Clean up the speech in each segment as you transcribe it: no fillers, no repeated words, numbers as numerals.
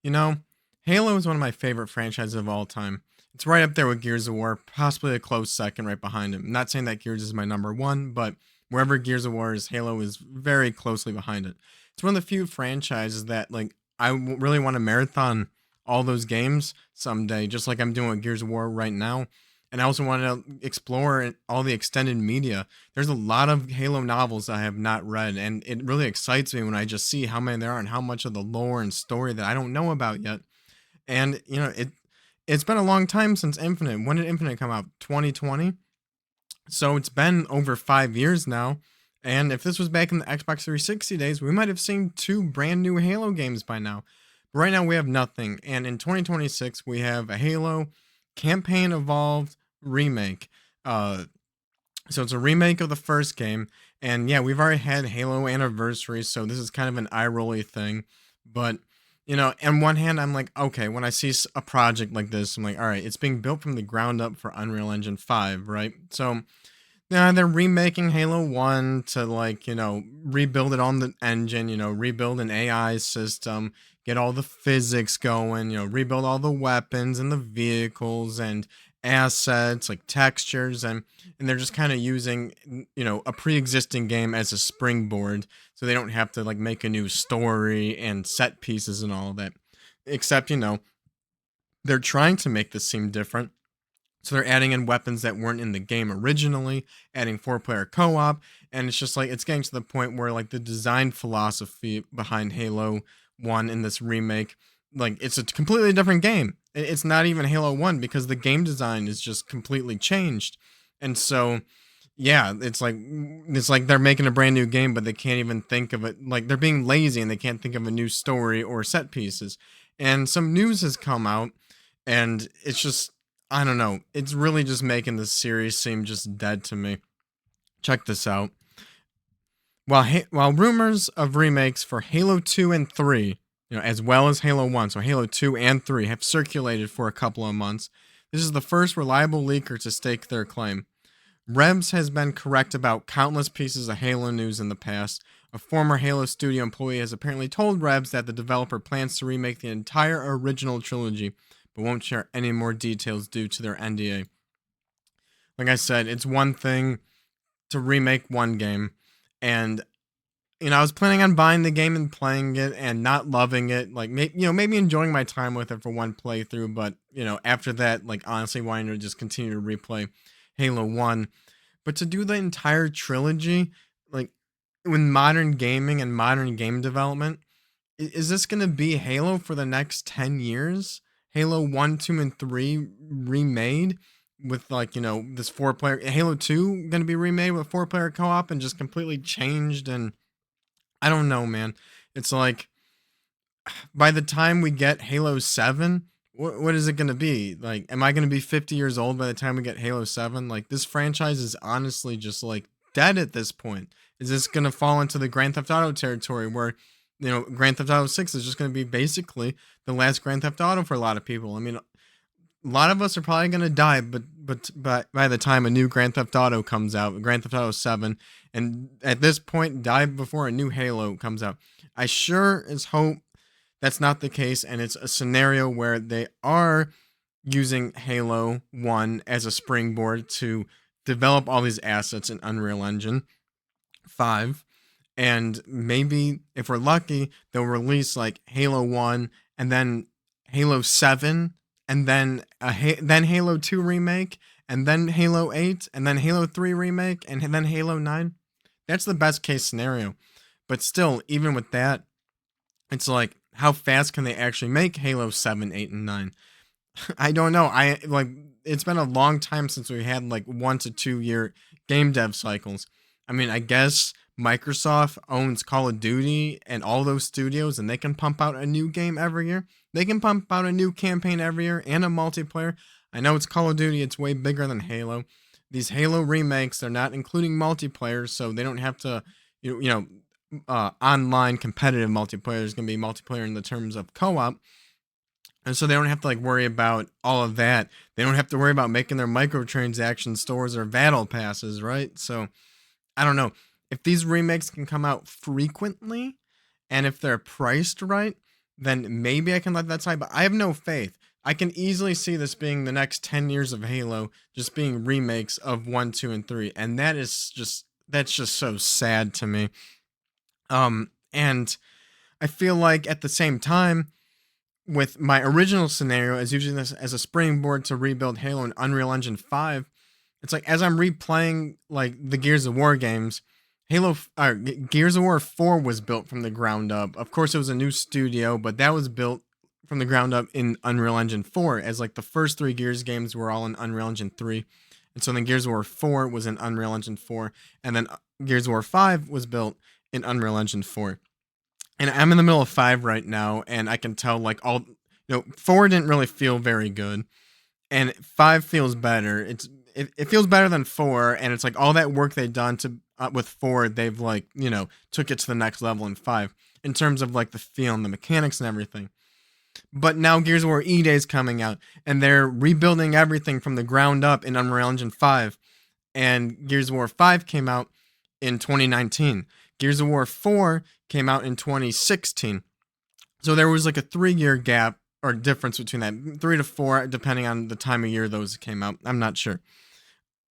You know, Halo is one of my favorite franchises of all time. It's right up there with Gears of War, possibly a close second right behind him. Not saying that Gears is my number one, but wherever Gears of War is, Halo is very closely behind it. It's one of the few franchises that really want to marathon all those games someday, just like I'm doing with Gears of War right now. And I also want to explore all the extended media. There's a lot of Halo novels I have not read, and it really excites me when I just see how many there are and how much of the lore and story that I don't know about yet. And it's been a long time since Infinite. When did Infinite come out? 2020. So it's been over 5 years now. And if this was back in the Xbox 360 days, we might have seen two brand new Halo games by now. But right now we have nothing. And in 2026 we have a Halo campaign evolved remake. Uh, so it's a remake of the first game, and yeah, we've already had Halo anniversaries, so this is kind of an eye rolly thing. But on one hand, I'm like, okay, when I see a project like this, I'm like, all right, it's being built from the ground up for Unreal Engine 5, right? So yeah, they're remaking Halo 1 to rebuild it on the engine, rebuild an AI system, get all the physics going, rebuild all the weapons and the vehicles and assets like textures and they're just kind of using a pre-existing game as a springboard so they don't have to like make a new story and set pieces and all of that. Except, they're trying to make this seem different, so they're adding in weapons that weren't in the game originally, adding four-player co-op, and it's just like it's getting to the point where like the design philosophy behind Halo 1 in this remake, like it's a completely different game. It's not even Halo 1 because the game design is just completely changed. And so yeah, it's like they're making a brand new game but they can't even think of it. Like they're being lazy and they can't think of a new story or set pieces. And some news has come out and it's just I don't know. It's really just making the series seem just dead to me. Check this out. While rumors of remakes for Halo 2 and 3, as well as Halo 1, so Halo 2 and 3 have circulated for a couple of months, this is the first reliable leaker to stake their claim. Rebs has been correct about countless pieces of Halo news in the past. A former Halo studio employee has apparently told Rebs that the developer plans to remake the entire original trilogy, but won't share any more details due to their NDA. Like I said, it's one thing to remake one game, and I was planning on buying the game and playing it and not loving it, like maybe enjoying my time with it for one playthrough, but after that, like honestly wanting to just continue to replay Halo 1. But to do the entire trilogy, like with modern gaming and modern game development, is this going to be Halo for the next 10 years? Halo 1, 2, and 3 remade with this four-player Halo 2 going to be remade with four-player co-op and just completely changed, and I don't know, man. It's like by the time we get Halo 7, what is it going to be? Like, am I going to be 50 years old by the time we get Halo 7? Like, this franchise is honestly just like dead at this point. Is this going to fall into the Grand Theft Auto territory where, Grand Theft Auto 6 is just going to be basically the last Grand Theft Auto for a lot of people? I mean, a lot of us are probably going to die, but by the time a new Grand Theft Auto comes out, Grand Theft Auto 7, and at this point, die before a new Halo comes out. I sure as hope that's not the case, and it's a scenario where they are using Halo 1 as a springboard to develop all these assets in Unreal Engine 5. And maybe if we're lucky, they'll release like Halo 1 and then Halo 7 and then then Halo 2 remake and then Halo 8 and then Halo 3 remake and then Halo 9. That's the best case scenario. But still, even with that, it's like how fast can they actually make Halo 7, 8, and 9? I don't know. I like it's been a long time since we had like 1 to 2 year game dev cycles. I mean, I guess Microsoft owns Call of Duty and all those studios, and they can pump out a new game every year. They can pump out a new campaign every year and a multiplayer. I know it's Call of Duty, it's way bigger than Halo. These Halo remakes, they're not including multiplayer, so they don't have to, online competitive multiplayer is going to be multiplayer in the terms of co-op, and so they don't have to like worry about all of that. They don't have to worry about making their microtransaction stores or battle passes, right? So I don't know if these remakes can come out frequently and if they're priced right, then maybe I can let that slide. But I have no faith. I can easily see this being the next 10 years of Halo, just being remakes of 1, 2, and 3. And that's just so sad to me. And I feel like at the same time, with my original scenario as using this as a springboard to rebuild Halo in Unreal Engine 5, it's like as I'm replaying like the Gears of War games, Gears of War 4 was built from the ground up. Of course, it was a new studio, but that was built from the ground up in Unreal Engine 4, as like the first three Gears games were all in Unreal Engine 3. And so then Gears of War 4 was in Unreal Engine 4, and then Gears of War 5 was built in Unreal Engine 4. And I'm in the middle of 5 right now, and I can tell like all, 4 didn't really feel very good, and 5 feels better. It feels better than 4, and it's like all that work they've done to with 4, they've like, took it to the next level in 5 in terms of like the feel and the mechanics and everything. But now Gears of War E-Day is coming out, and they're rebuilding everything from the ground up in Unreal Engine 5. And Gears of War 5 came out in 2019. Gears of War 4 came out in 2016. So there was like a 3-year gap or difference between that, 3 to 4, depending on the time of year those came out. I'm not sure.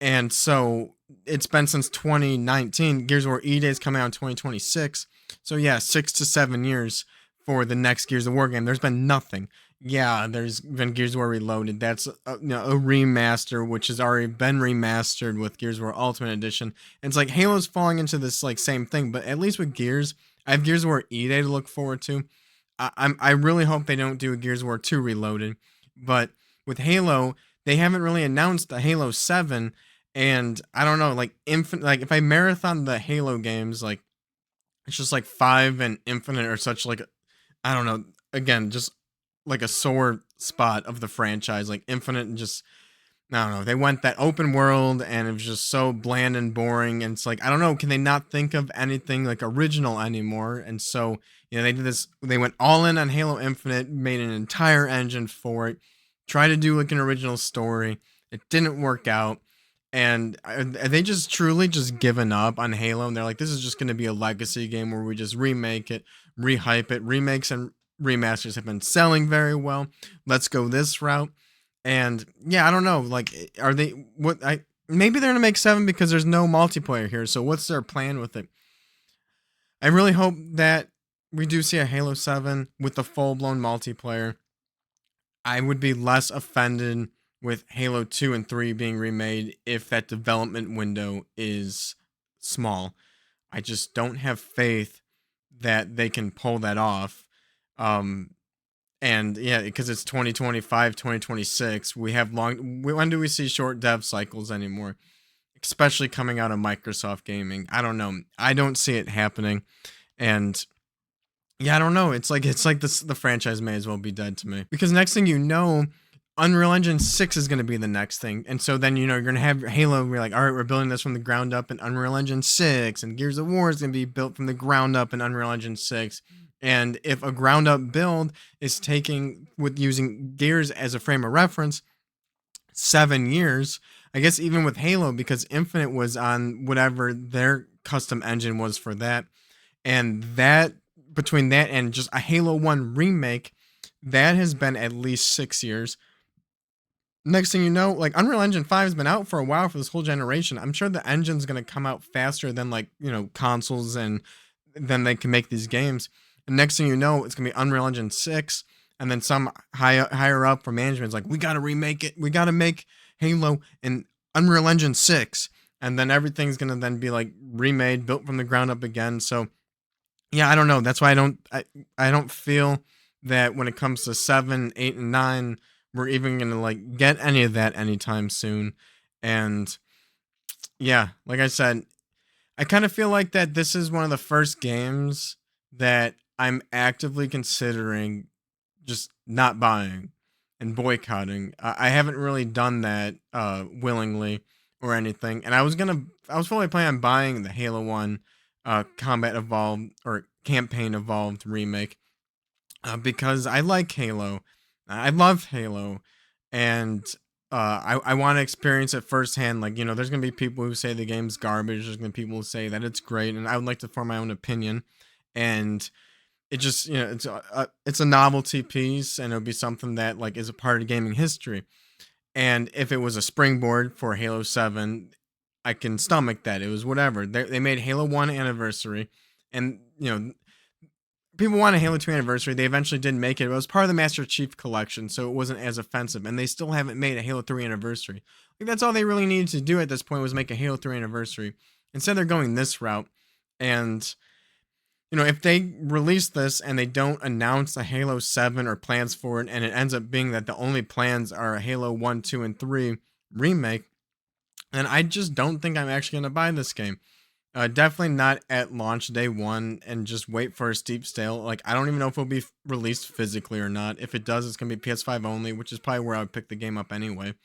And so it's been since 2019. Gears of War E-Day is coming out in 2026. So yeah, 6 to 7 years for the next Gears of War game. There's been nothing. Yeah, there's been Gears of War Reloaded. That's a remaster, which has already been remastered with Gears of War Ultimate Edition. And it's like Halo's falling into this like same thing, but at least with Gears, I have Gears of War E-Day to look forward to. I really hope they don't do a Gears of War 2 Reloaded, but with Halo, they haven't really announced the Halo 7, and I don't know, like like if I marathon the Halo games, like it's just like 5 and Infinite are such like, I don't know, again, just like a sore spot of the franchise, like Infinite, and just, I don't know, they went that open world and it was just so bland and boring, and it's like, I don't know, can they not think of anything like original anymore? And so, they did this, they went all in on Halo Infinite, made an entire engine for it, tried to do like an original story. It didn't work out. And are they just truly just given up on Halo? And they're like, this is just going to be a legacy game where we just remake it, rehype it. Remakes and remasters have been selling very well. Let's go this route. And yeah, I don't know. Like, are they what? I maybe they're gonna make 7 because there's no multiplayer here. So what's their plan with it? I really hope that we do see a Halo 7 with the full blown multiplayer. I would be less offended with Halo 2 and 3 being remade if that development window is small. I just don't have faith that they can pull that off. Um, and yeah, because it's 2025, 2026, we have when do we see short dev cycles anymore? Especially coming out of Microsoft gaming. I don't know. I don't see it happening. And yeah, I don't know. It's like this, the franchise may as well be dead to me. Because next thing you know, Unreal Engine 6 is going to be the next thing. And so then, you're going to have Halo, and we're like, all right, we're building this from the ground up in Unreal Engine 6, and Gears of War is going to be built from the ground up in Unreal Engine 6. And if a ground up build is taking, with using Gears as a frame of reference, 7 years, I guess even with Halo, because Infinite was on whatever their custom engine was for that, and that, between that and just a Halo 1 remake, that has been at least 6 years. Next thing you know, like Unreal Engine 5 has been out for a while for this whole generation. I'm sure the engine's going to come out faster than like, consoles, and then they can make these games. And next thing you know, it's going to be Unreal Engine 6, and then some higher up from management is like, we got to remake it. We got to make Halo in Unreal Engine 6. And then everything's going to then be like remade, built from the ground up again. So yeah, I don't know. That's why I don't feel that when it comes to 7, 8, and 9, we're even gonna like get any of that anytime soon. And yeah, like I said, I kind of feel like that this is one of the first games that I'm actively considering just not buying and boycotting. I haven't really done that willingly or anything. And I was fully planning on buying the Halo 1 Combat Evolved or Campaign Evolved remake because I like Halo. I love Halo, and I want to experience it firsthand. Like, there's gonna be people who say the game's garbage. There's gonna be people who say that it's great, and I would like to form my own opinion. And it just, it's a novelty piece, and it'll be something that like is a part of gaming history. And if it was a springboard for Halo 7, I can stomach that. It was whatever. They made Halo 1 anniversary, and people want a Halo 2 anniversary. They eventually did make it. It was part of the Master Chief collection, so it wasn't as offensive. And they still haven't made a Halo 3 anniversary. Like, that's all they really needed to do at this point, was make a Halo 3 anniversary. Instead, they're going this route. And if they release this and they don't announce a Halo 7 or plans for it, and it ends up being that the only plans are a Halo 1, 2, and 3 remake, then I just don't think I'm actually going to buy this game. Definitely not at launch day one, and just wait for a steep sale. Like, I don't even know if it'll be released physically or not. If it does, it's going to be PS5 only, which is probably where I would pick the game up anyway.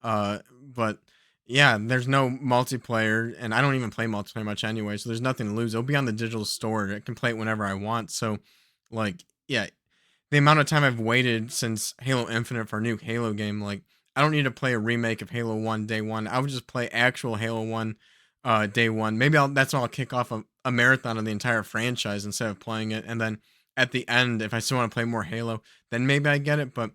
But yeah, there's no multiplayer, and I don't even play multiplayer much anyway, so there's nothing to lose. It'll be on the digital store. I can play it whenever I want. So, like, yeah, the amount of time I've waited since Halo Infinite for a new Halo game, like, I don't need to play a remake of Halo 1 day one. I would just play actual Halo 1 day one. Maybe that's when I'll kick off a marathon of the entire franchise instead of playing it. And then at the end, if I still want to play more Halo, then maybe I get it. But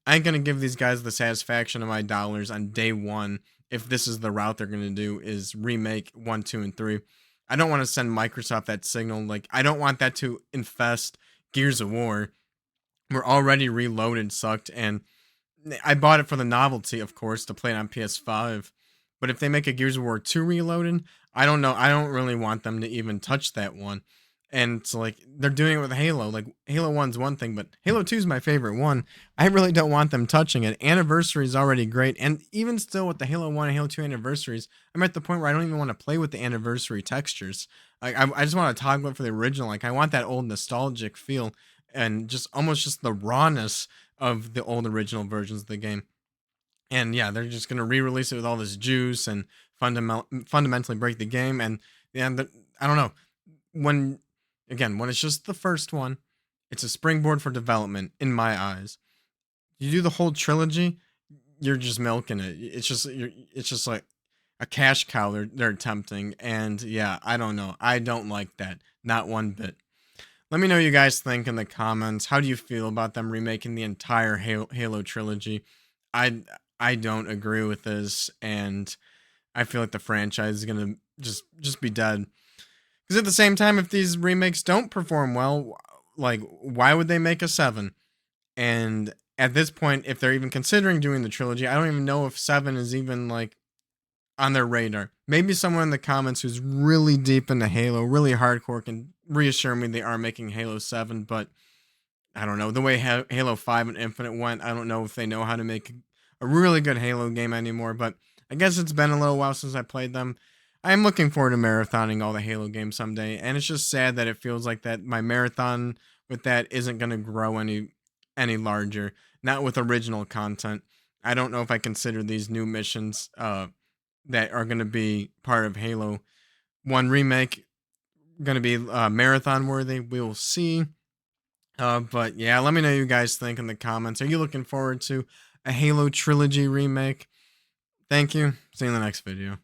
I ain't gonna give these guys the satisfaction of my dollars on day one if this is the route they're gonna do, is remake 1, 2, and 3. I don't want to send Microsoft that signal. Like, I don't want that to infest Gears of War. We're already reloaded, sucked, and I bought it for the novelty, of course, to play it on PS5. But if they make a Gears of War 2 Reloaded, I don't know. I don't really want them to even touch that one. And it's like they're doing it with Halo. Like, Halo 1's one thing, but Halo 2 is my favorite one. I really don't want them touching it. Anniversary is already great. And even still, with the Halo 1 and Halo 2 anniversaries, I'm at the point where I don't even want to play with the anniversary textures. Like, I just want to toggle it for the original. Like, I want that old nostalgic feel, and just almost just the rawness of the old original versions of the game. And yeah, they're just gonna re-release it with all this juice and fundamentally break the game. And yeah, I don't know, when when it's just the first one, it's a springboard for development in my eyes. You do the whole trilogy, you're just milking it. It's just like a cash cow they're attempting. And yeah, I don't know. I don't like that. Not one bit. Let me know what you guys think in the comments. How do you feel about them remaking the entire Halo trilogy? I I don't agree with this, and I feel like the franchise is gonna just be dead. Because at the same time, if these remakes don't perform well, like, why would they make a seven? And at this point, if they're even considering doing the trilogy, I don't even know if seven is even like on their radar. Maybe someone in the comments who's really deep into Halo, really hardcore, can reassure me they are making Halo 7, but I don't know. The way Halo 5 and Infinite went, I don't know if they know how to make a really good Halo game anymore, but I guess it's been a little while since I played them. I am looking forward to marathoning all the Halo games someday, and it's just sad that it feels like that my marathon with that isn't going to grow any larger, not with original content. I don't know if I consider these new missions that are going to be part of Halo 1 remake going to be marathon worthy. We will see. But yeah, let me know what you guys think in the comments. Are you looking forward to a Halo trilogy remake? Thank you. See you in the next video.